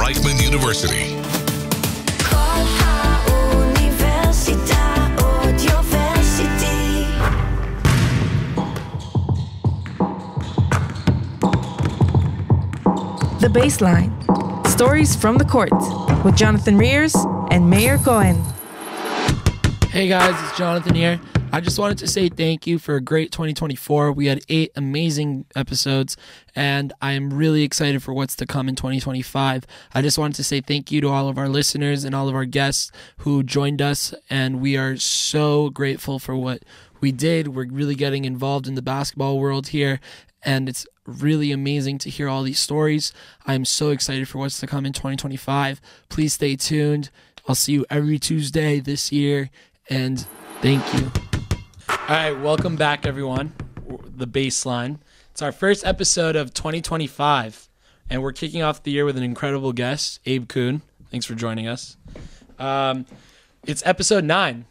Reichman University. The Baseline. Stories from the court with Jonathan Rears and Mayor Cohen. Hey guys, it's Jonathan here. I just wanted to say thank you for a great 2024. We had 8 amazing episodes, and I am really excited for what's to come in 2025. I just wanted to say thank you to all of our listeners and all of our guests who joined us, and we are so grateful for what we did. We're really getting involved in the basketball world here, and it's really amazing to hear all these stories. I'm so excited for what's to come in 2025. Please stay tuned. I'll see you every Tuesday this year, and thank you. All right, welcome back, everyone. The Baseline. It's our first episode of 2025, and we're kicking off the year with an incredible guest, Abe Kuhn. Thanks for joining us. It's episode 9,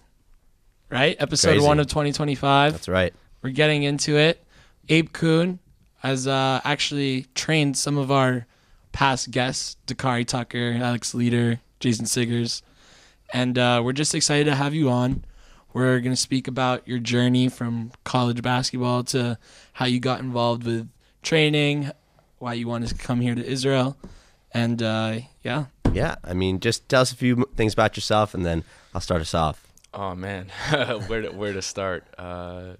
right? Episode Crazy. 1 of 2025. That's right. We're getting into it. Abe Kuhn has actually trained some of our past guests, Dakari Tucker, Alex Leader, Jason Siggers, and we're just excited to have you on. We're going to speak about your journey from college basketball to how you got involved with training, why you wanted to come here to Israel, and yeah. Yeah, I mean, just tell us a few things about yourself, and then I'll start us off. Oh man, where to start? I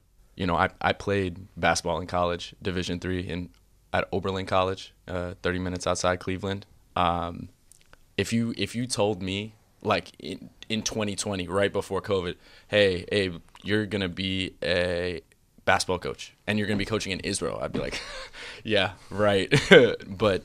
played basketball in college, Division III at Oberlin College, 30 minutes outside Cleveland. If you told me like in 2020, right before COVID, hey Abe, you're gonna be a basketball coach and you're gonna be coaching in Israel, I'd be like, yeah, right. But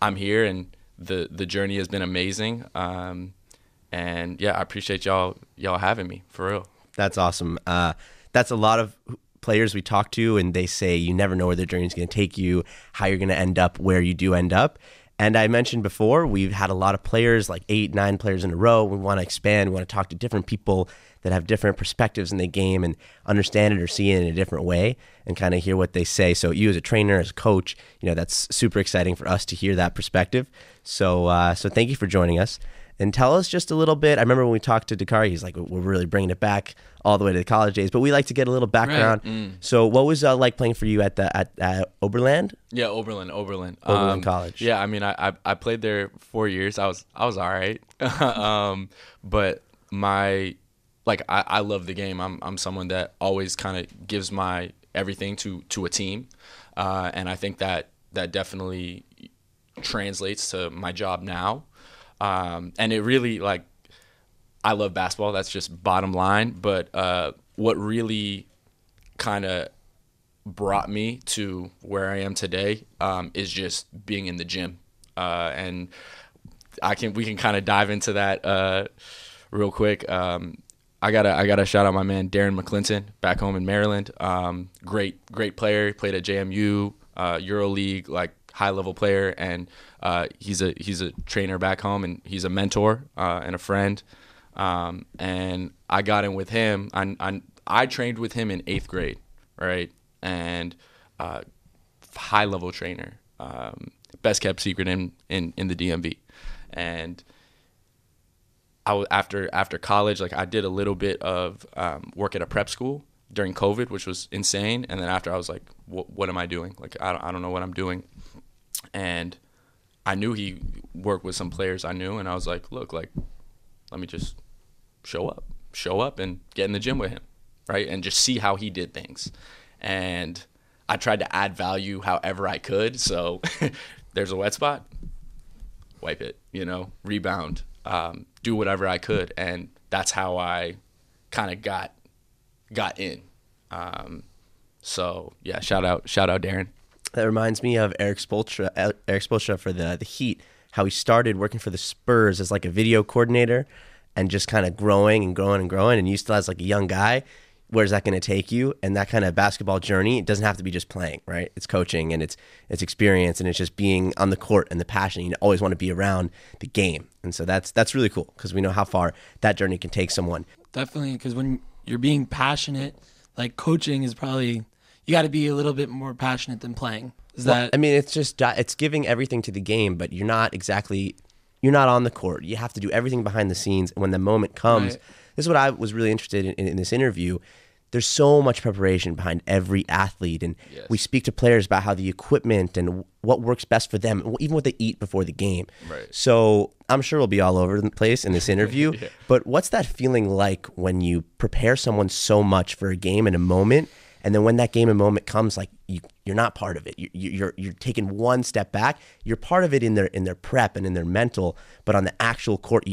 I'm here, and the journey has been amazing. And yeah, I appreciate y'all having me, for real. That's awesome. That's a lot of players we talk to, and they say you never know where their journey is going to take you, how you're going to end up where you do end up. And I mentioned before, we've had a lot of players, like 8, 9 players in a row. We want to expand. We want to talk to different people that have different perspectives in the game and understand it or see it in a different way and kind of hear what they say. So you as a trainer, as a coach, that's super exciting for us to hear that perspective. So thank you for joining us. And tell us just a little bit. I remember when we talked to Dakari, he's like, we're really bringing it back all the way to the college days. But we like to get a little background. Right. So what was like playing for you at Oberland? Yeah, Oberlin. Oberlin College. Yeah, I mean, I played there 4 years. I was all right. But I love the game. I'm someone that always kind of gives my everything to a team, and I think that definitely translates to my job now. And it really, I love basketball. That's just bottom line. But what really kind of brought me to where I am today is just being in the gym. And we can kind of dive into that real quick. I gotta shout out my man Darren McClinton back home in Maryland. Great player. Played at JMU, EuroLeague, high level player, and he's a trainer back home, and he's a mentor and a friend. And I got in with him. I trained with him in 8th grade, right? And high level trainer, best kept secret in the DMV. And after college, I did a little bit of work at a prep school during COVID, which was insane. And then after, I was like, what am I doing? I don't know what I'm doing. And I knew he worked with some players I knew, and I was like, look, let me just show up and get in the gym with him, right? And just see how he did things. And I tried to add value however I could. So there's a wet spot, wipe it, rebound, do whatever I could. And that's how I kind of got in. So yeah, shout out Darren. That reminds me of Eric Spoelstra for the Heat, how he started working for the Spurs as a video coordinator and just kind of growing and growing and growing. And you still as a young guy, where's that going to take you? And that kind of basketball journey, it doesn't have to be just playing, right? It's coaching and it's experience, and it's just being on the court and the passion. You always want to be around the game. And so that's really cool, because we know how far that journey can take someone. Definitely, because when you're being passionate, coaching is probably, you got to be a little bit more passionate than playing. It's giving everything to the game, but you're not exactly you're not on the court. You have to do everything behind the scenes. And when the moment comes, Right. this is what I was really interested in this interview. There's so much preparation behind every athlete. And Yes. we speak to players about how the equipment and what works best for them, and even what they eat before the game. Right. So I'm sure we'll be all over the place in this interview. Yeah. But what's that feeling like when you prepare someone so much for a game and a moment, and then when that game and moment comes, like you're not part of it. You're taking one step back. You're part of it in their prep and in their mental, but on the actual court,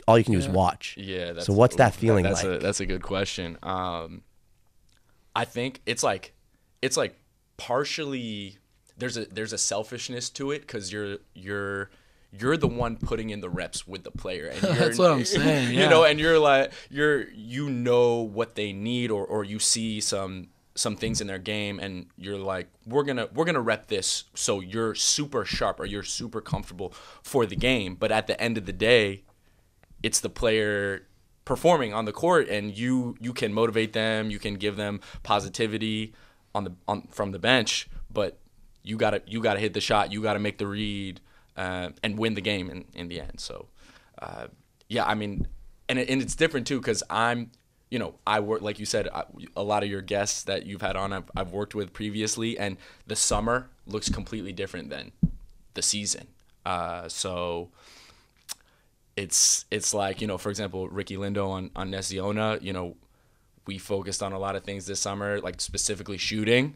all you can do is watch. Yeah. So what's that feeling like? That's a good question. I think it's like partially there's a selfishness to it because you're the one putting in the reps with the player, and That's what I'm saying. You Yeah. know, and you're like you know what they need, or you see some things in their game, and you're like, we're gonna rep this so you're super sharp or you're super comfortable for the game. But at the end of the day, it's the player performing on the court, and you can motivate them, you can give them positivity from the bench, but you gotta hit the shot, you gotta make the read, and win the game in the end. So yeah, I mean, and it's different too because I work, like you said, a lot of your guests that you've had on I've worked with previously, and the summer looks completely different than the season. So it's like, for example, Ricky Lindo on Nesiona, we focused on a lot of things this summer, like specifically shooting.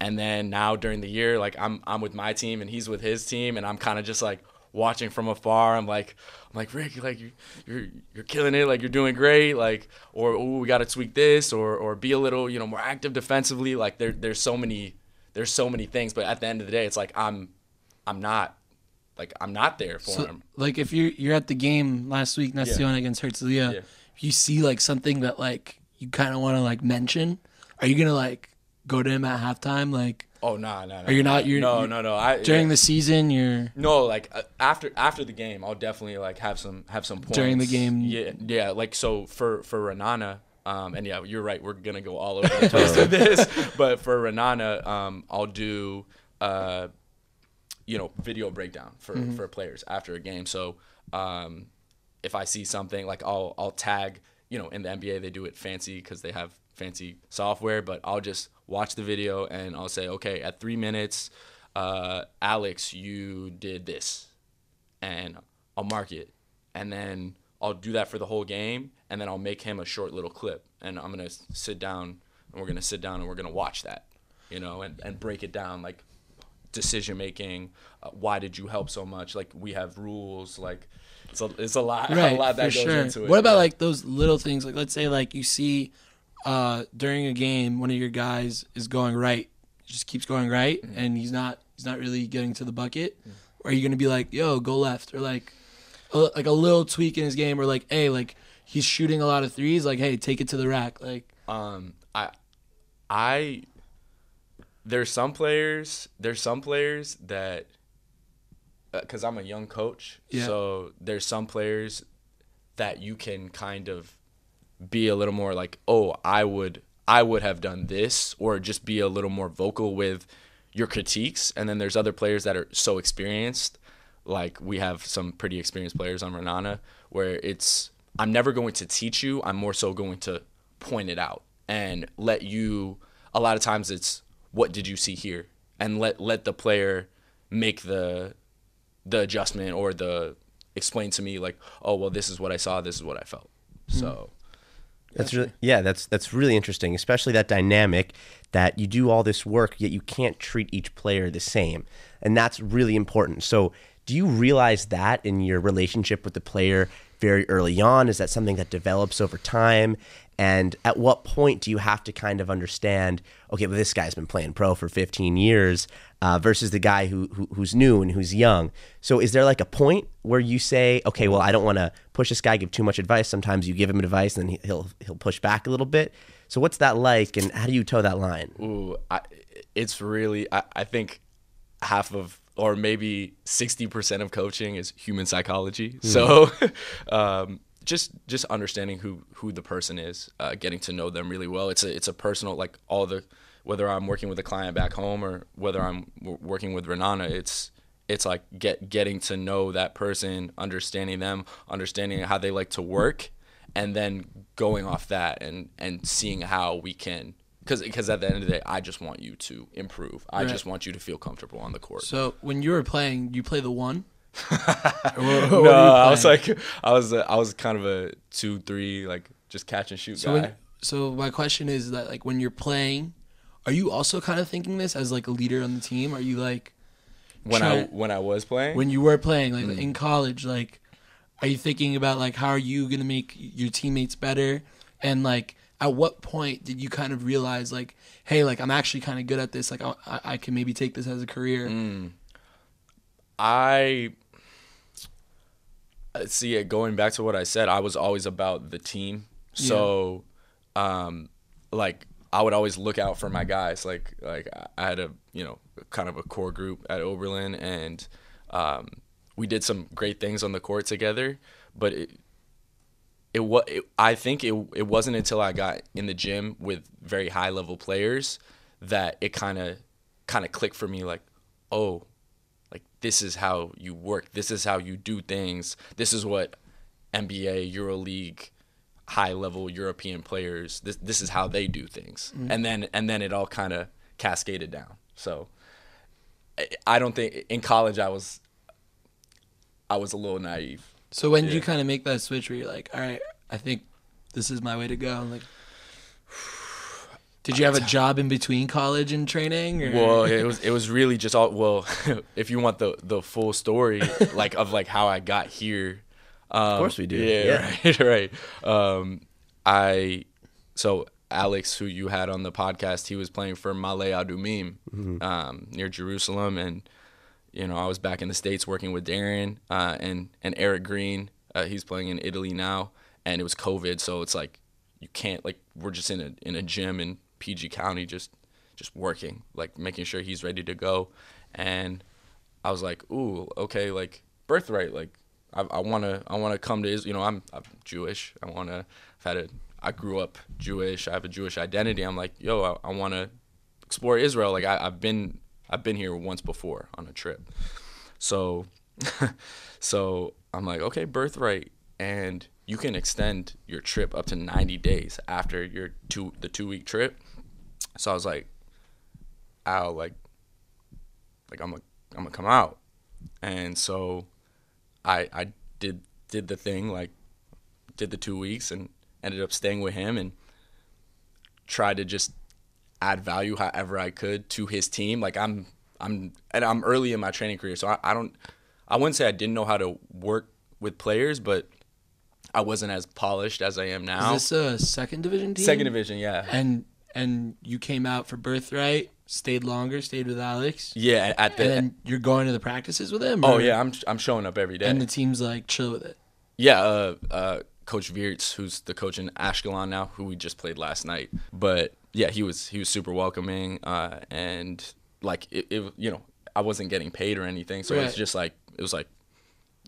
And then now during the year, like I'm with my team and he's with his team, and I'm kind of just like watching from afar. I'm like, Ricky, like you're killing it, like you're doing great, like, or ooh, we got to tweak this, or be a little, more active defensively. Like there's so many things, but at the end of the day, it's like I'm not there for him. Like if you're at the game last week, Naciona against Herzliya, Yeah. if you see like something that like you kind of want to like mention, are you gonna like go to him at halftime? Like, Oh no. Or you're not? No. During the season, you're No, like after the game, I'll definitely like have some points during the game. Yeah. Like so for Raanana, and yeah, you're right. We're gonna go all over the place with this, but for Raanana, I'll do video breakdown for players after a game. So if I see something, like I'll tag. In the NBA they do it fancy because they have fancy software, but I'll just watch the video and I'll say, okay, at 3 minutes, Alex, you did this, and I'll mark it, and then I'll do that for the whole game, and then I'll make him a short little clip, and I'm gonna sit down, and we're gonna watch that, and break it down, like decision making, why did you help so much? Like we have rules, like it's a lot, right, a lot that for goes sure. into it. What about like those little things? Like let's say like you see during a game one of your guys is going right, just keeps going right, and he's not really getting to the bucket. Are you gonna be like, yo, go left, or like a little tweak in his game, or like, hey, like he's shooting a lot of threes, like, hey, take it to the rack, like. There's some players that, because I'm a young coach, so there's some players that you can kind of be a little more like, oh, I would have done this, or just be a little more vocal with your critiques. And then there's other players that are so experienced, like we have some pretty experienced players on Raanana, where I'm never going to teach you, I'm more so going to point it out and let you. A lot of times it's, what did you see here? And let the player make the adjustment, or explain to me, like, oh, well, this is what I saw, this is what I felt. So that's really interesting, especially that dynamic that you do all this work, yet you can't treat each player the same. And that's really important. So do you realize that in your relationship with the player very early on? Is that something that develops over time? And at what point do you have to kind of understand, okay, well, this guy's been playing pro for 15 years versus the guy who's new and who's young? So is there like a point where you say, okay, well, I don't want to push this guy, give too much advice. Sometimes you give him advice and then he'll push back a little bit. So what's that like, and how do you toe that line? Ooh, it's really, I think half of, or maybe 60% of coaching is human psychology. So just understanding who the person is, getting to know them really well. It's a personal, like whether I'm working with a client back home or whether I'm working with Raanana, it's like getting to know that person, understanding them, understanding how they like to work, and then going off that and seeing how we can. Because at the end of the day, I just want you to improve. I just want you to feel comfortable on the court. So when you were playing, you play the 1? No, I was kind of a 2-3, like just catch and shoot guy. So my question is that, like, when you're playing, are you also kind of thinking this as like a leader on the team? Are you like when I was playing? When you were playing, like in college, like, are you thinking about like how are you gonna make your teammates better? And like, at what point did you kind of realize like, hey, like I'm actually kind of good at this. Like I can maybe take this as a career. I see it going back to what I said. I was always about the team. So, like I would always look out for my guys. Like I had a kind of a core group at Oberlin, and we did some great things on the court together. But I think it wasn't until I got in the gym with very high level players that it kind of clicked for me. Like, oh, like this is how you work. This is how you do things. This is what NBA, EuroLeague, high level European players. This is how they do things. And then it all kind of cascaded down. So I don't think in college I was a little naive. So when did you kind of make that switch where you're like, all right, I think this is my way to go? Like, did you have a job in between college and training? Or? Well, it was really just all. Well, if you want the full story, like of like how I got here. Of course we do. Yeah. Right. So Alex, who you had on the podcast, he was playing for Malay Adumim near Jerusalem, and I was back in the States working with Darren and Eric Green. He's playing in Italy now, and it was COVID, so it's like you can't, like, we're just in a gym in PG County just working, like making sure he's ready to go. And I was like, ooh, okay, like birthright, like I want to come to Israel. I'm Jewish. I grew up Jewish. I have a Jewish identity. I'm like, yo, I want to explore Israel. Like I've been here once before on a trip. So I'm like, okay, birthright, and you can extend your trip up to 90 days after the 2-week trip. So I was like, ow, like I'm gonna come out. And so I did the thing, like did the 2 weeks and ended up staying with him and tried to just add value however I could to his team. Like I'm early in my training career, so I wouldn't say I didn't know how to work with players, but I wasn't as polished as I am now. Is this a second division team? Second division, yeah. And you came out for birthright, stayed with Alex. Yeah, and then you're going to the practices with him? Oh yeah, I'm showing up every day. And the team's like chill with it. Yeah, Coach Wirtz, who's the coach in Ashkelon now, who we just played last night. But yeah, he was super welcoming, and like it I wasn't getting paid or anything, so right. It's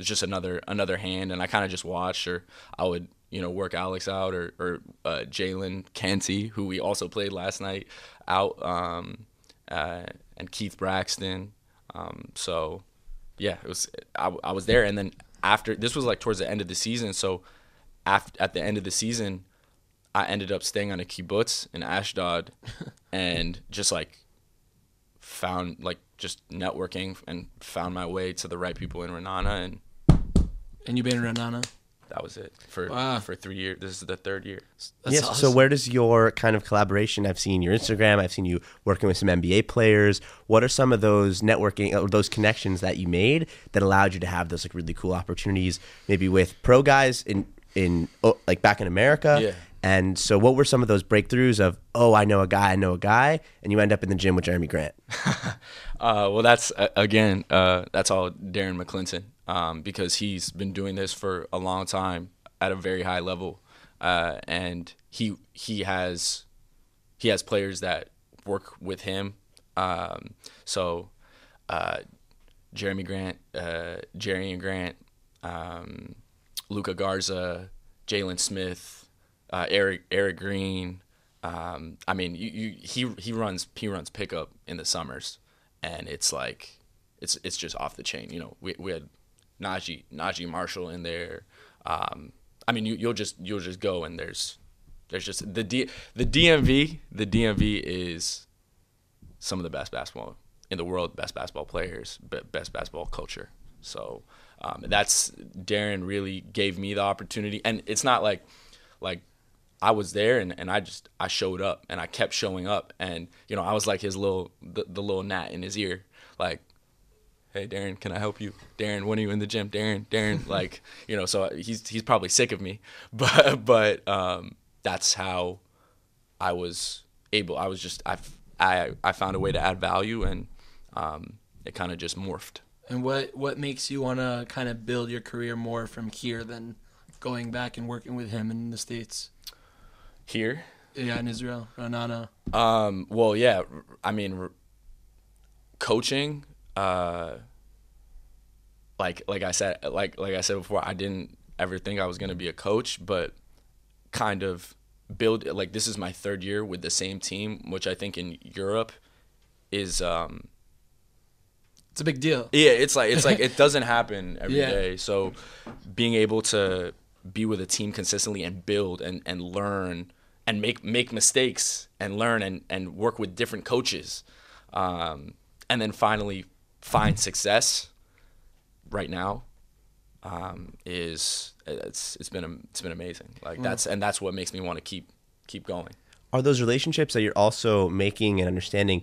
just another hand, and I kind of just watched, or I would work Alex out, or Jalen Canty, who we also played last night, out, and Keith Braxton. So yeah, I was there, and then after this was like towards the end of the season, so at the end of the season, I ended up staying on a kibbutz in Ashdod, and just like found like just networking and found my way to the right people in Raanana, and you've been in Raanana. That was it for 3 years. This is the third year. Yes. Awesome. So where does your kind of collaboration? I've seen your Instagram. I've seen you working with some NBA players. What are some of those networking or those connections that you made that allowed you to have those like really cool opportunities, maybe with pro guys in like back in America? Yeah. And so what were some of those breakthroughs of, I know a guy, and you end up in the gym with Jeremy Grant? Well, that's, again, that's all Darren McClinton, because he's been doing this for a long time at a very high level. And he has players that work with him. So Jeremy Grant, Jerry and Grant, Luca Garza, Jalen Smith, Eric Green. I mean, he runs pickup in the summers, and it's like it's just off the chain. You know, we had Najee Marshall in there. I mean, you'll just go, and there's just the DMV. The DMV is some of the best basketball in the world, best basketball players, best basketball culture. So that's Darren really gave me the opportunity, and it's not like I was there and I showed up and I kept showing up, and you know, I was like his the little gnat in his ear, like, hey Darren, can I help you? Darren, when are you in the gym? Darren, like, you know, so he's probably sick of me, but that's how I was able. I found a way to add value, and it kind of just morphed. And what makes you want to kind of build your career more from here than going back and working with him in the States? Here? Yeah, in Israel, Raanana. Well, yeah, I mean, coaching, like I said before, I didn't ever think I was going to be a coach, but kind of build, like, this is my third year with the same team, which I think in Europe is it's a big deal. Yeah, it's like it doesn't happen every Yeah. day. So being able to be with a team consistently and build and learn and make mistakes and learn and work with different coaches, and then finally find success right now, it's been amazing. Like, that's what makes me want to keep going. Are those relationships that you're also making and understanding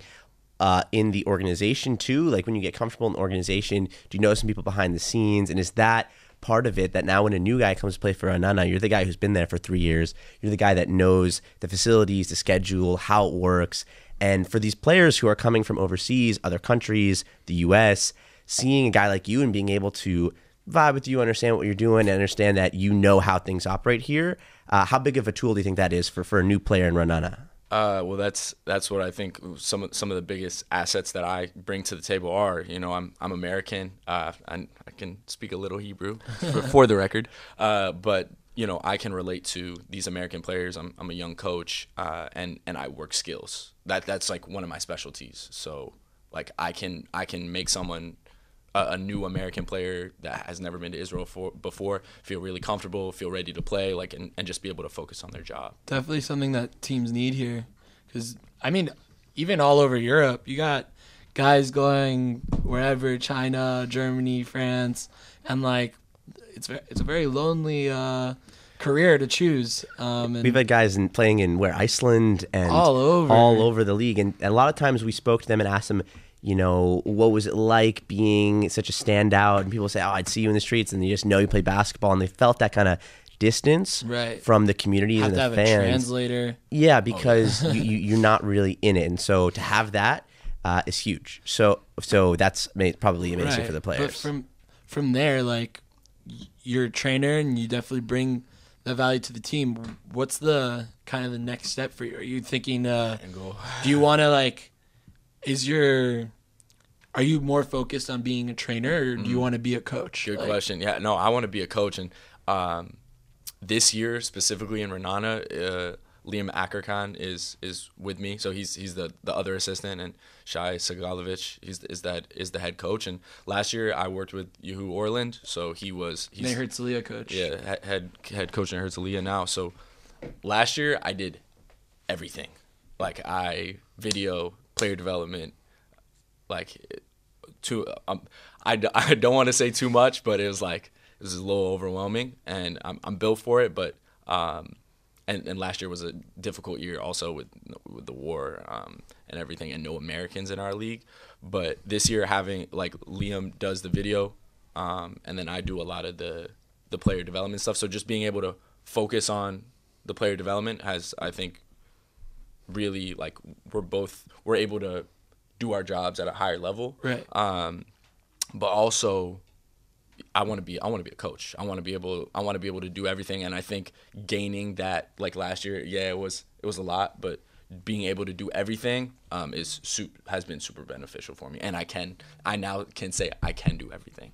in the organization too? Like, when you get comfortable in the organization, do you know some people behind the scenes? And is that part of it, that now when a new guy comes to play for Raanana, you're the guy who's been there for 3 years, you're the guy that knows the facilities, the schedule, how it works. And for these players who are coming from overseas, other countries, the US, seeing a guy like you and being able to vibe with you, understand what you're doing, and understand that you know how things operate here, how big of a tool do you think that is for a new player in Raanana? Well, that's what I think some of the biggest assets that I bring to the table are. You know, I'm American. I can speak a little Hebrew for the record, but you know, I can relate to these American players. I'm a young coach, and I work skills. That's like one of my specialties. So like I can make someone, a new American player that has never been to Israel before, feel really comfortable, feel ready to play, like, and just be able to focus on their job. Definitely something that teams need here, because I mean, even all over Europe, you got guys going wherever, China, Germany, France, and like it's a very lonely career to choose. And We've had guys playing in Iceland and all over the league, and a lot of times we spoke to them and asked them, you know, what was it like being such a standout? And people say, oh, I'd see you in the streets, and you just know you play basketball, and they felt that kind of distance from the community and the have fans. A translator. Yeah, because you're not really in it, and so to have that is huge. So that's probably amazing for the players. But from there, like, you're a trainer, and you definitely bring the value to the team. What's the kind of the next step for you? Are you thinking? Do you want to like? Are you more focused on being a trainer, or do you want to be a coach? Good question. Yeah, no, I want to be a coach, and this year specifically in Raanana, Liam Ackerkan is with me, so he's the other assistant, and Shai Segalovich is the head coach. And last year I worked with Yehu Orland, so he's Herzliya coach. Yeah, head coach in Herzliya now. So last year I did everything, like video, player development, like I don't want to say too much, but it was a little overwhelming, and I'm built for it. But and last year was a difficult year also with the war and everything, and no Americans in our league. But this year, having like Liam does the video, and then I do a lot of the player development stuff. So just being able to focus on the player development has, I think, really, like, we're able to do our jobs at a higher level. Right. But also I want to be a coach. I want to be able to do everything, and I think gaining that, like last year, yeah, it was a lot, but being able to do everything has been super beneficial for me, and I now can say I can do everything.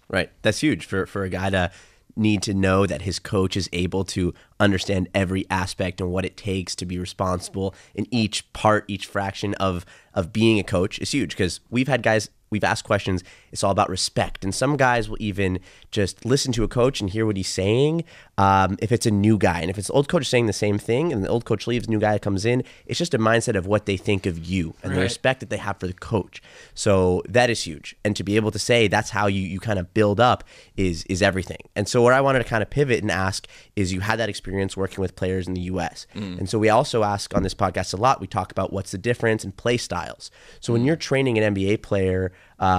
Right. That's huge for a guy to need to know that his coach is able to understand every aspect and what it takes to be responsible in each part, each fraction of being a coach is huge, because we've had guys we've asked questions, it's all about respect. And some guys will even just listen to a coach and hear what he's saying. If it's a new guy, and if it's the old coach saying the same thing and the old coach leaves, new guy comes in, it's just a mindset of what they think of you and the respect that they have for the coach. So that is huge. And to be able to say that's how you kind of build up is everything. And so where I wanted to kind of pivot and ask is, you had that experience working with players in the US. And so we also ask on this podcast a lot, we talk about what's the difference in play styles. So when you're training an NBA player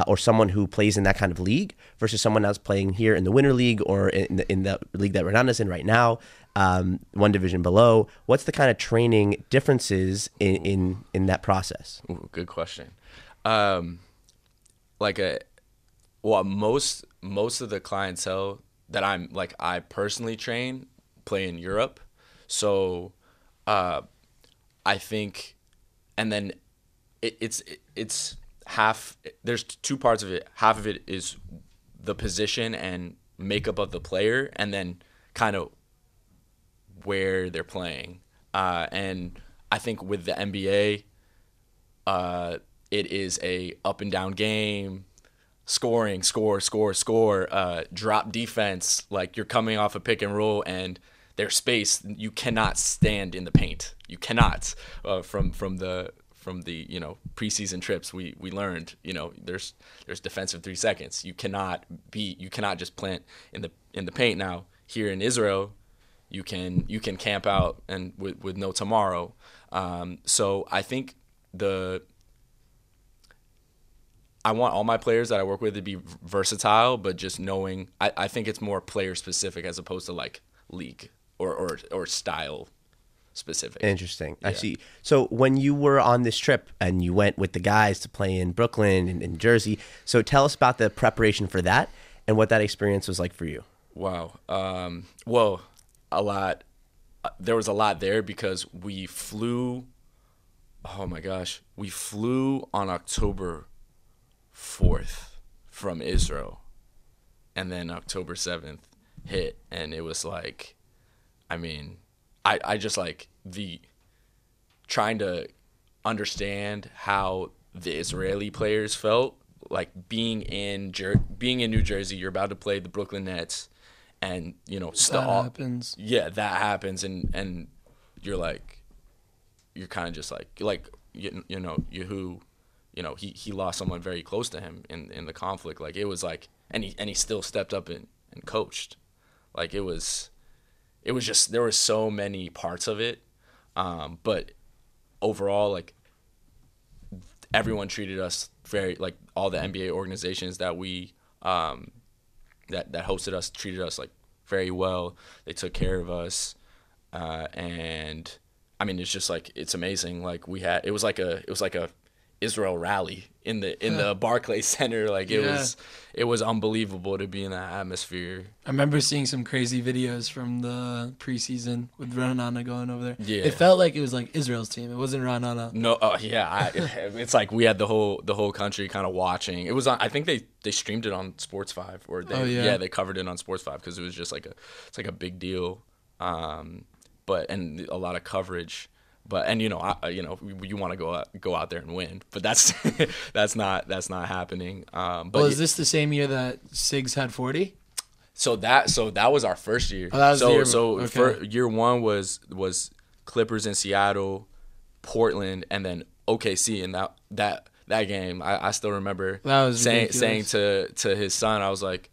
or someone who plays in that kind of league versus someone that's playing here in the Winter League or in the league that Raanana's in right now, one division below, what's the kind of training differences in that process? Ooh, good question. Most of the clientele that I personally train play in Europe. So I think, and then it's half, there's two parts of it. Half of it is the position and makeup of the player, and then kind of where they're playing. And I think with the NBA, it is a up and down game, scoring, score, drop defense. Like, you're coming off a pick and roll and there's space. You cannot stand in the paint. You cannot. From the preseason trips, we learned, there's defensive 3 seconds. You cannot just plant in the paint. Now here in Israel, you can camp out and with no tomorrow. So I think I want all my players that I work with to be versatile, but just knowing, I think it's more player specific as opposed to like league or style specific. Interesting. Yeah. I see. So when you were on this trip and you went with the guys to play in Brooklyn and in Jersey, so tell us about the preparation for that and what that experience was like for you. Wow. Well, a lot. There was a lot there because we flew. Oh my gosh, we flew on October 4th from Israel, and then October 7th hit, and it was like, I just like the trying to understand how the Israeli players felt, like being in New Jersey. You're about to play the Brooklyn Nets, and happens. Yeah, that happens, and you're kind of just like he lost someone very close to him in the conflict. Like, it was like, and he still stepped up and coached. Like, it was just, there were so many parts of it. But overall, like, everyone treated us very, like, all the NBA organizations that we, that hosted us treated us like very well. They took care of us. And it's just like, it's amazing. Like, it was like a Israel rally in the Barclays Center. Like, it was unbelievable to be in that atmosphere. I remember seeing some crazy videos from the preseason with Raanana going over there. Yeah, it felt like it was like Israel's team. It wasn't Raanana. No, it's like we had the whole country kind of watching. It was on, I think they streamed it on Sports 5, or they covered it on Sports 5 because it was just it's like a big deal. But and a lot of coverage. But you want to go out there and win, but that's that's not happening. But is this the same year that Sigs had 40? So that was our first year. Oh, that was the year. For year one was Clippers in Seattle, Portland, and then OKC. And that game, I still remember saying to his son, I was like,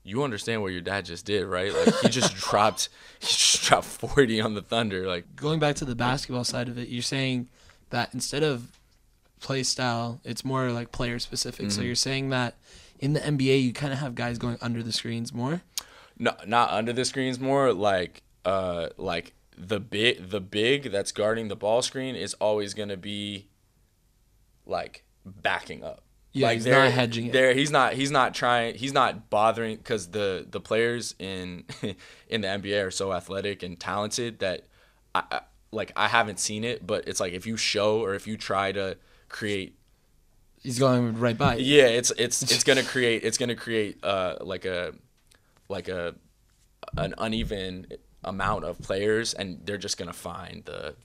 you understand what your dad just did, right? Like, he just dropped 40 on the Thunder. Like, going back to the basketball side of it, you're saying that instead of play style, it's more like player specific. Mm-hmm. So you're saying that in the NBA, you kind of have guys going under the screens more? No, not under the screens more. Like the big that's guarding the ball screen is always going to be like backing up. Yeah, like, he's not hedging it. He's not bothering, because the players in the NBA are so athletic and talented that I haven't seen it, but it's like if you show or if you try to create, he's going right by. Yeah, it's gonna create an uneven amount of players, and they're just gonna find the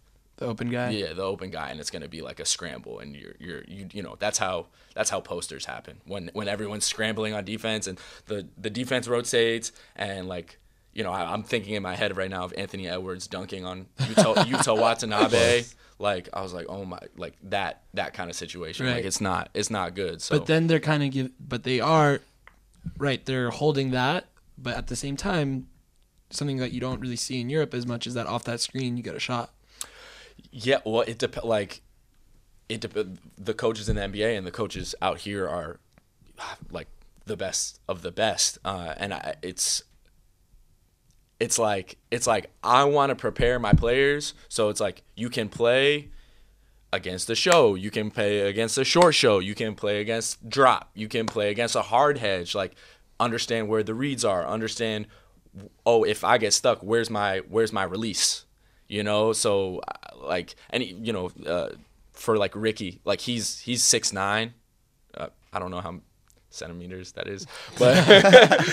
The open guy. Yeah, the open guy, and it's going to be like a scramble, and you know that's how posters happen when everyone's scrambling on defense and the defense rotates, and like, you know, I'm thinking in my head right now of Anthony Edwards dunking on Yuta Watanabe. Like, I was like, oh my, like that kind of situation. Right. Like, it's not good. So But then they're kind of but they are, right, they're holding that, but at the same time, something that you don't really see in Europe as much is that off that screen you get a shot. yeah, well, it depends. Like, the coaches in the NBA and the coaches out here are like the best of the best, and it's like I want to prepare my players, so it's like you can play against the show, you can play against a short show, you can play against drop, you can play against a hard hedge. Like, understand where the reads are, understand, oh, if I get stuck, where's my release, you know? So like, and you know, for like Ricky, like he's 6'9", I don't know how centimeters that is, but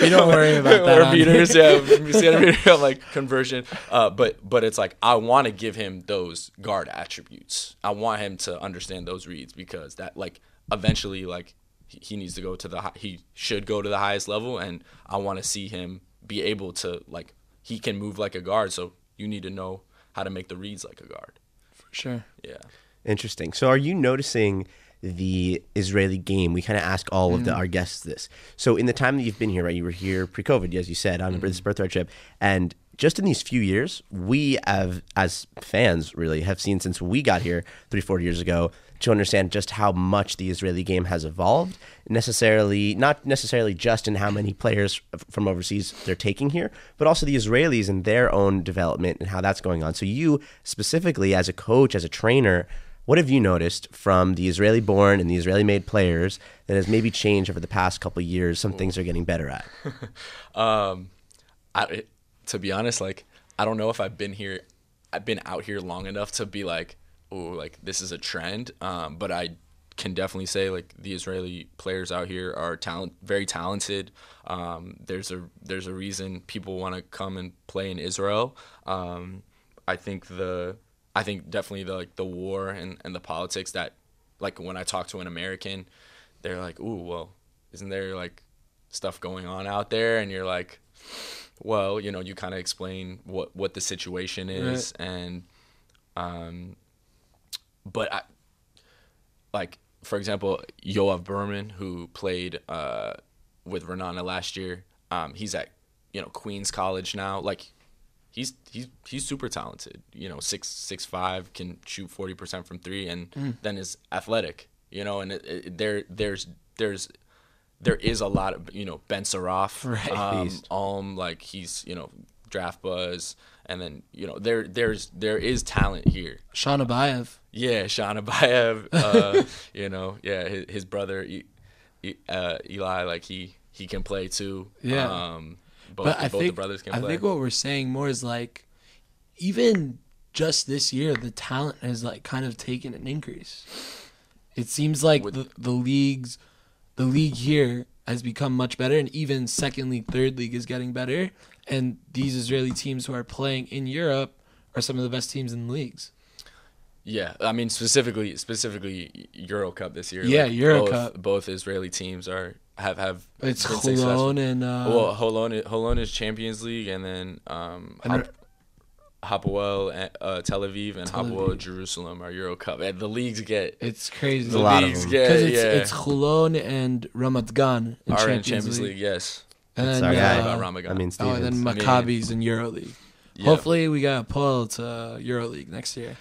You don't worry about that. or meters, yeah, centimeter like conversion. But it's like I want to give him those guard attributes. I want him to understand those reads, because that, like, eventually, like, he needs to go to he should go to the highest level, and I want to see him be able to, like, he can move like a guard, so you need to know how to make the reads like a guard. For sure. Yeah. Interesting. So are you noticing the Israeli game? We kind of ask all of our guests this. So in the time that you've been here, right, you were here pre-COVID, as you said, on this birthright trip, and just in these few years, we have, as fans, really have seen since we got here 3-4 years ago, to understand just how much the Israeli game has evolved, not necessarily just in how many players from overseas they're taking here, but also the Israelis and their own development and how that's going on. So you specifically, as a coach, as a trainer, what have you noticed from the Israeli-born and the Israeli-made players that has maybe changed over the past couple of years? Some things are getting better at. To be honest, like, I don't know if I've been out here long enough to be like, oh, like, this is a trend. But I can definitely say, like, the Israeli players out here are very talented. There's a reason people want to come and play in Israel. I think definitely the war and the politics that, like, when I talk to an American, they're like, ooh, well, isn't there, like, stuff going on out there? And you're like, well, you know, you kind of explain what the situation is. Right. And but like, for example, Yoav Berman, who played with Raanana last year, he's at, you know, Queens College now. Like, he's super talented, you know, 6'5", can shoot 40% from three, and then is athletic, you know. And there is a lot of, you know, Ben Saraf, right. Like, he's, you know, draft buzz, and then, you know, there is talent here. Sean Abayev. Yeah, Sean Abayev. You know, yeah, his brother Eli, like, he can play too. Yeah. Both the brothers can play. I think what we're saying more is, like, even just this year, the talent has, like, kind of taken an increase. It seems like the league here has become much better, and even second league, third league is getting better. And these Israeli teams who are playing in Europe are some of the best teams in the leagues. Yeah, I mean, specifically Euro Cup this year. Yeah, like, Euro Cup. Both Israeli teams have it's Holon and Holon is Champions League, and then Hapoel Tel Aviv and Hapoel Jerusalem are Euro Cup. And the leagues get it's crazy. The leagues get it's Holon and Ramat Gan in Champions League. Yes. And then and then Maccabi's in EuroLeague. Yep. Hopefully we got Paul to EuroLeague next year.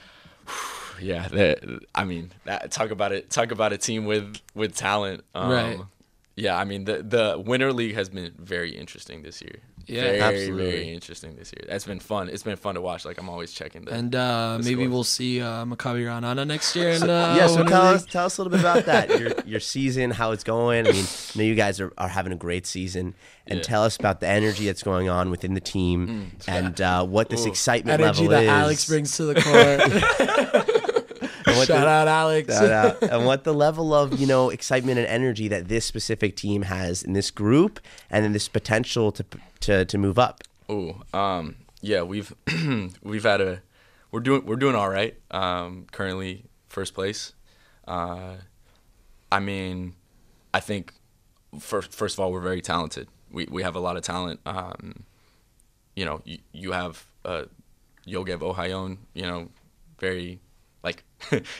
Yeah, I mean, talk about a team with talent. Right. Yeah, I mean, the Winter League has been very interesting this year. Yeah, absolutely. Very interesting this year. It's been fun. It's been fun to watch. Like, I'm always checking the maybe scores. We'll see Maccabi Raanana next year. And, so tell us a little bit about that. Your season, how it's going. I mean, I know you guys are having a great season, and tell us about the energy that's going on within the team and what this excitement level is. Energy that Alex brings to the court. Shout out, Alex. Shout out. And what the level of, you know, excitement and energy that this specific team has in this group, and then this potential to move up. Yeah, we're we're doing all right. Currently first place. I mean, I think first of all, we're very talented. We have a lot of talent. You know, you have Yogev Ohayon. You know, very like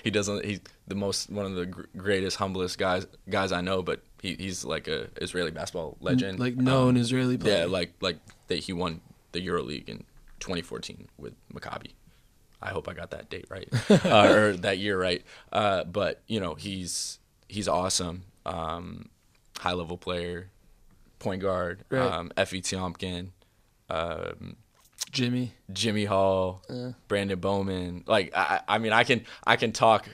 he's one of the greatest, humblest guys I know. But he's like a Israeli basketball legend, like known Israeli player. Yeah, like that he won the EuroLeague in 2014 with Maccabi. I hope I got that date right or that year right. But you know, he's awesome. High level player, point guard. Right. Effie Tiomkin, Jimmy Hall, Brandon Bowman. Like I mean, I can talk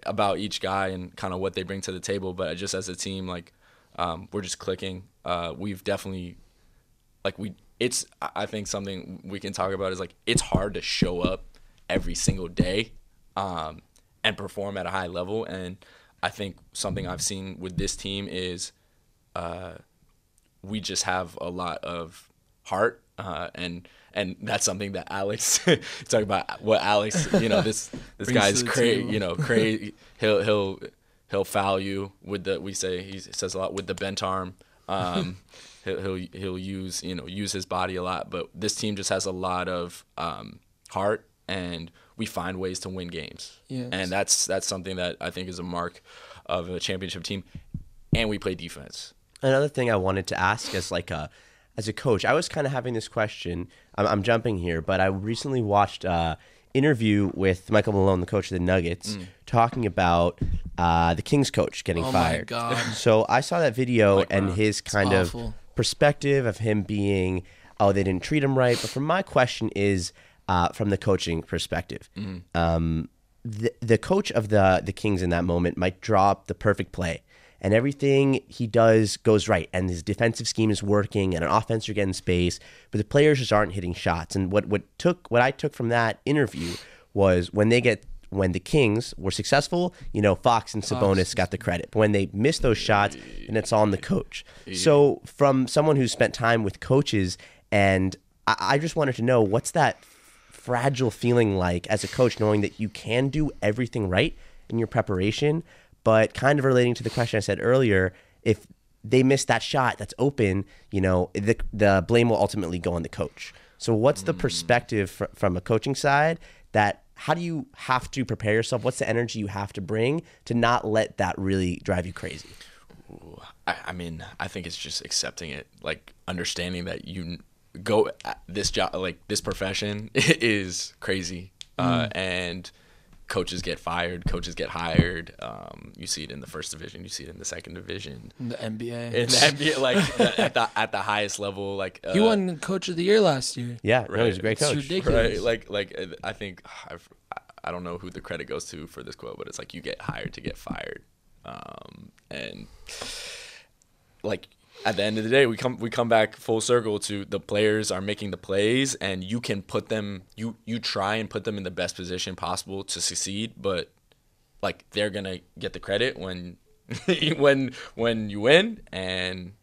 about each guy and kind of what they bring to the table, but just as a team, like we're just clicking. We've definitely I think something we can talk about is like it's hard to show up every single day and perform at a high level. And I think something I've seen with this team is we just have a lot of heart, and that's something that Alex talk about what Alex, you know, this guy's crazy, you know, crazy. He'll foul you with he says a lot with the bent arm. He'll use his body a lot, but this team just has a lot of heart, and we find ways to win games. Yes. And that's something that I think is a mark of a championship team. And we play defense. Another thing I wanted to ask as a coach, I was kind of having this question. I'm jumping here, but I recently watched an interview with Michael Malone, the coach of the Nuggets, talking about the Kings coach getting fired. Oh my God! So I saw that video and his kind of perspective of him being, they didn't treat him right. But from my question is from the coaching perspective. The coach of the Kings in that moment might draw up the perfect play, and everything he does goes right, and his defensive scheme is working, and an offense are getting space, but the players just aren't hitting shots. And what I took from that interview was when the Kings were successful, you know, Fox and Sabonis got the credit. But when they miss those shots, then it's on the coach. So from someone who's spent time with coaches, and I just wanted to know, what's that fragile feeling like as a coach, knowing that you can do everything right in your preparation, but kind of relating to the question I said earlier, if they miss that shot that's open, you know, the blame will ultimately go on the coach. So what's the perspective from a coaching side that how do you have to prepare yourself? What's the energy you have to bring to not let that really drive you crazy? I mean, I think it's just accepting it, like understanding that you go this job, like this profession is crazy, and coaches get fired, coaches get hired. You see it in the first division, you see it in the second division, in the NBA. In the NBA, like at the highest level, like he won Coach of the Year last year. Yeah, right. No, he's a great coach. It's ridiculous. Right, like I think I don't know who the credit goes to for this quote, but it's like you get hired to get fired, and like at the end of the day, we come back full circle to the players are making the plays, and you can put them, you try and put them in the best position possible to succeed, but like they're gonna get the credit when when you win, and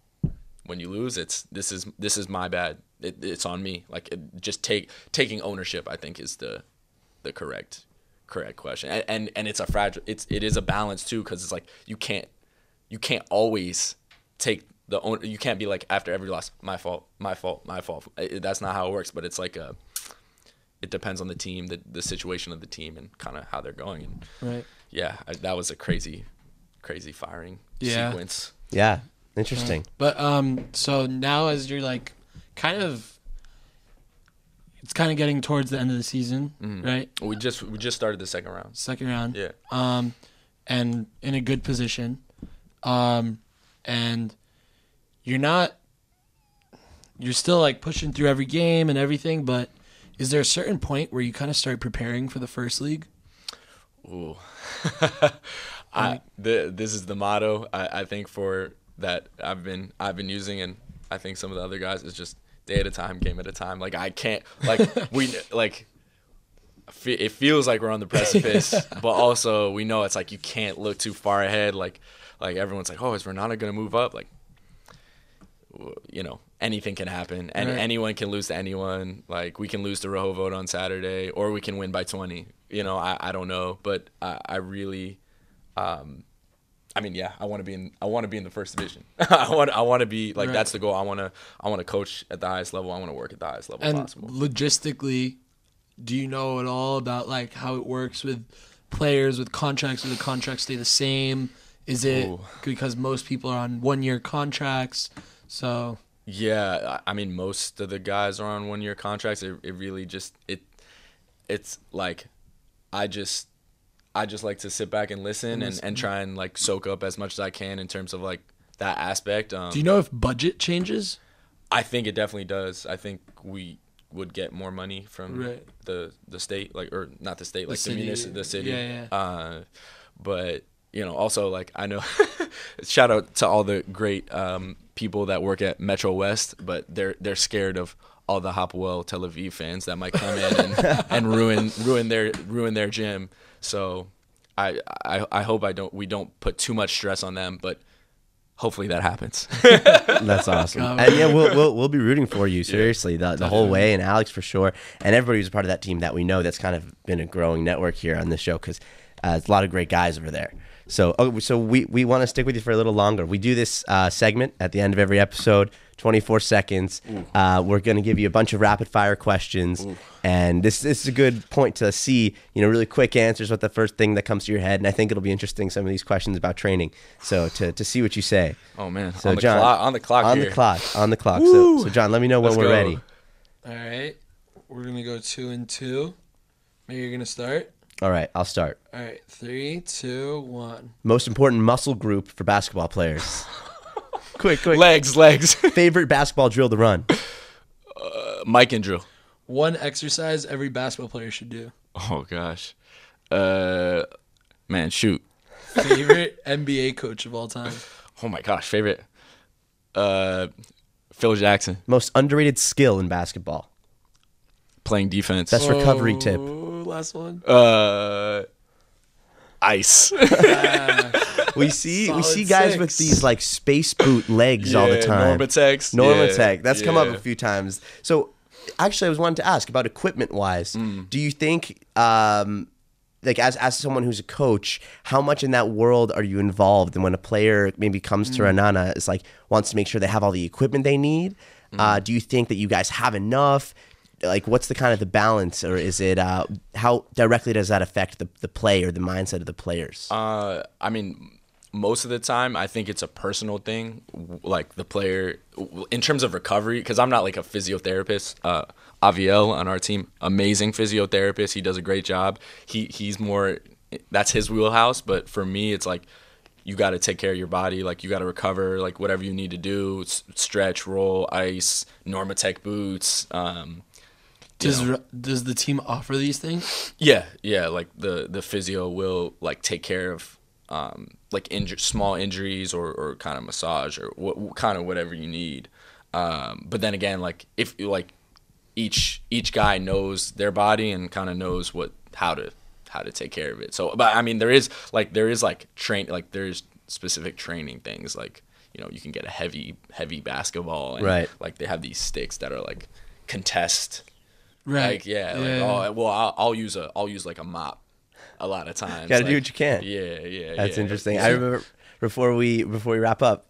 when you lose, this is my bad. It's on me. Like just taking ownership, I think, is the correct question, and it's a fragile. It is a balance too, because it's like you can't always take the own. You can't be like after every loss, my fault. That's not how it works. But it's like it depends on the team, the situation of the team, and kind of how they're going. And right. Yeah, that was a crazy firing sequence. Yeah, interesting. But so now as you're like kind of. It's kind of getting towards the end of the season, right? We just started the second round. Yeah. And in a good position. And you're still like pushing through every game and everything, but is there a certain point where you kind of start preparing for the first league? Ooh. This is the motto I think for that I've been using, and I think some of the other guys is just day at a time, game at a time. Like I can't, like it feels like we're on the precipice, but also we know it's like you can't look too far ahead. Like everyone's like, oh, is Raanana gonna move up? Like anything can happen, and anyone can lose to anyone. Like, we can lose to Rehovot on Saturday, or we can win by 20. I don't know, but I really, I want to be in the first division. I want to be like, that's the goal. I want to coach at the highest level. I want to work at the highest level possible. Logistically, do you know at all about like how it works with players with contracts? Do the contracts stay the same? Is it because most people are on 1-year contracts? So yeah, I mean, most of the guys are on 1-year contracts. It really just it's like I just like to sit back and listen and try and like soak up as much as I can in terms of like that aspect. Do you know if budget changes? I think it definitely does. I think we would get more money from the state, like, or not the state, like the city. Yeah. But also, like, I know shout out to all the great people that work at Metro West, but they're scared of all the Hapoel Tel Aviv fans that might come in and ruin their gym. So I hope we don't put too much stress on them, but hopefully that happens. That's awesome. And yeah, we'll be rooting for you, seriously, the whole way, and Alex for sure, and everybody who's a part of that team that we know. That's kind of been a growing network here on this show, because there's a lot of great guys over there. So we want to stick with you for a little longer. We do this segment at the end of every episode, 24 seconds. We're going to give you a bunch of rapid fire questions. And this is a good point to see, really quick answers, what the first thing that comes to your head. And I think it'll be interesting, some of these questions about training. So to see what you say. Oh, man. So on the John, clock. On the clock. So John, let me know when we're ready. All right. We're going to go 2 and 2. Maybe you're going to start. All right, I'll start. All right, 3, 2, 1. Most important muscle group for basketball players. Quick. Legs. Favorite basketball drill to run. Mike and drill. One exercise every basketball player should do. Oh gosh, man, shoot. Favorite NBA coach of all time. Oh my gosh, favorite. Phil Jackson. Most underrated skill in basketball. Playing defense. Best recovery tip. Last one. Ice. We see guys 6. with these like space boot legs all the time. Normatec. That's come up a few times. So actually, I was wanting to ask about equipment wise. Do you think, like as someone who's a coach, how much in that world are you involved? And when a player maybe comes to Raanana, is like wants to make sure they have all the equipment they need. Do you think that you guys have enough? Like, what's the kind of the balance, or is it how directly does that affect the play or the mindset of the players? I mean, most of the time, I think it's a personal thing. Like the player, in terms of recovery, because I'm not like a physiotherapist. Aviel on our team, amazing physiotherapist. He does a great job. He's more, that's his wheelhouse. But for me, it's like, you got to take care of your body. Like, you got to recover, like whatever you need to do, stretch, roll, ice, Normatec boots. Does the team offer these things? Yeah. Like the physio will like take care of like small injuries or kind of massage or kind of whatever you need. But then again, like if like each guy knows their body and kind of knows how to take care of it. So, but I mean, there's specific training things, like you can get a heavy basketball, and right. Like they have these sticks that are like contest. Right. Like, I'll use like a mop a lot of times. Got to do what you can. Yeah. That's interesting. I remember before we wrap up,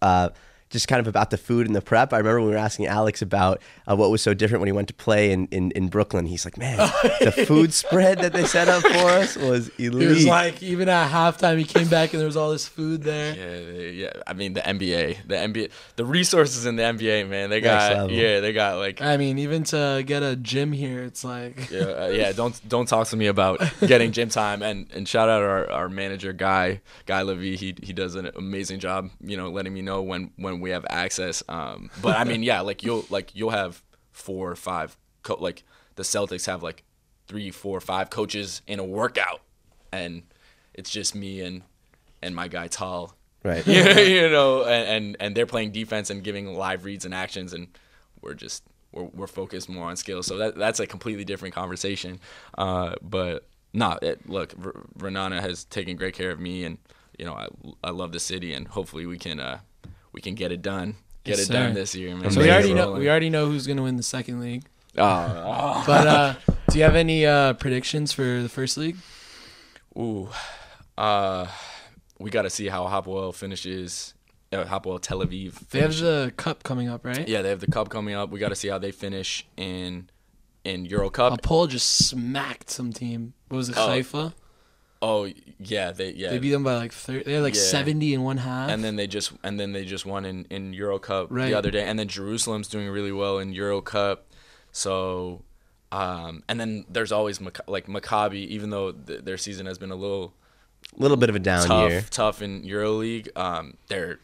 just kind of about the food and the prep. I remember when we were asking Alex about what was so different when he went to play in Brooklyn. He's like, man, the food spread that they set up for us was elite. He was like, even at halftime, he came back and there was all this food there. Yeah. I mean, the NBA, the resources in the NBA, man, they got like. I mean, even to get a gym here, it's like. Don't talk to me about getting gym time. And shout out our manager Guy Levy. He does an amazing job, letting me know when we have access. But I mean, yeah, like you'll have 4 or 5 like the Celtics have like 3, 4, 5 coaches in a workout, and it's just me and my guy Tal, right? And they're playing defense and giving live reads and actions, and we're focused more on skills. So that's a completely different conversation. But look, Raanana has taken great care of me, and I love the city, and hopefully we can get it done get Yes, it done sir. this year, man. So we already Rolling. know who's gonna win the second league. Oh, But do you have any predictions for the first league? ooh, we got to see how Hapoel finishes. Hapoel Tel Aviv. They have finishes. the cup coming up, right? Yeah, they have the cup coming up. We got to see how they finish in Euro Cup. Apol just smacked some team. What was it, Haifa? Oh yeah, they They beat them by like 30. They had like Yeah. 70 in one half. and then they just won in Euro Cup Right. the other day, and then Jerusalem's doing really well in Euro Cup. So, and then there's always Maccabi, even though their season has been a little bit of a down year. tough in EuroLeague. They're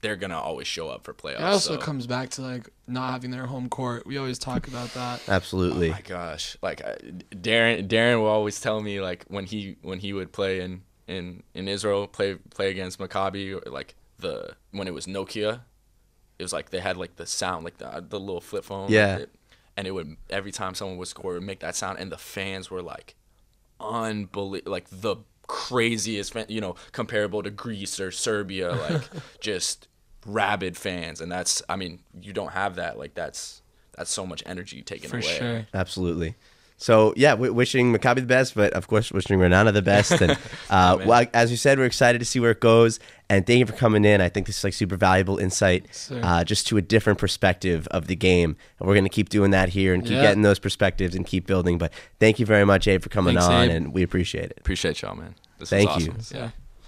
they're gonna always show up for playoffs. It also so. comes back to like not having their home court. We always talk about that. Absolutely. Oh my gosh, like Darren will always tell me like when he would play in Israel, play against Maccabi, or like when it was Nokia, it was like they had like the sound, like the little flip phone. Yeah. And it would, every time someone would score, it would make that sound, and the fans were like unbelievable, like the craziest comparable to Greece or Serbia, like just rabid fans. And that's, I mean, you don't have that, like that's so much energy taken For away. sure. Absolutely. So, yeah, wishing Maccabi the best, but of course wishing Raanana the best. And well, as you said, we're excited to see where it goes. And thank you for coming in. I think this is like super valuable insight just to a different perspective of the game. And we're going to keep doing that here and keep getting those perspectives and keep building. But thank you very much, Abe, for coming Thanks, on, Abe. and we appreciate it. Appreciate y'all, man. This Thank was you. awesome. Yeah.